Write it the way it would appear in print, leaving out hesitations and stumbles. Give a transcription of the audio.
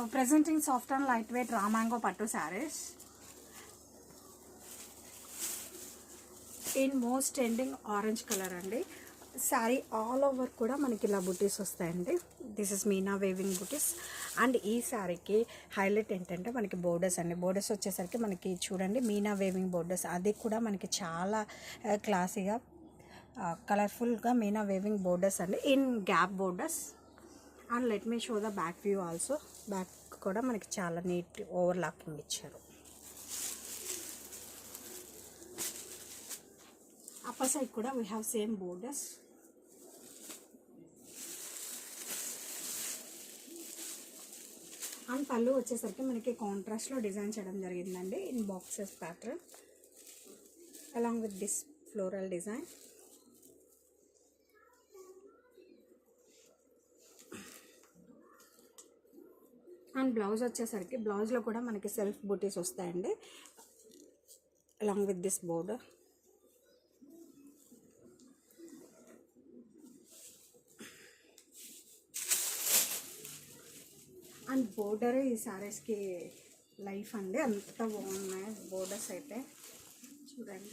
presenting soft and lightweight raw mango pattu sarees in most trending orange color అండి. Sari all over కూడా మనకి ఇలా బుటీస్ వస్తాయండి. This is Meena weaving buttis. And ఈ శారీకి హైలైట్ ఏంటంటే మనకి బోర్డర్స్ అండి. బోర్డర్స్ వచ్చేసరికి మనకి చూడండి మీనా వేవింగ్ బోర్డర్స్, అది కూడా మనకి చాలా క్లాసీగా కలర్ఫుల్గా మీనా వేవింగ్ బోర్డర్స్ అండి, in gap borders. And let me show the back view also. Back కూడా మనకి చాలా నీట్ ఓవర్లాకింగ్ ఇచ్చారు. అప్పర్ సైడ్ కూడా we have same borders. And పళ్ళు వచ్చేసరికి మనకి కాంట్రాస్ట్లో డిజైన్ చేయడం జరిగిందండి in boxes pattern along with this floral design. And blouse వచ్చేసరికి బ్లౌజ్లో కూడా మనకి సెల్ఫ్ బూటీస్ వస్తాయండి along with this border. And border ఈ శారీస్కి లైఫ్ అండి, అంత బాగున్నాయి బోర్డర్స్ అయితే చూడండి.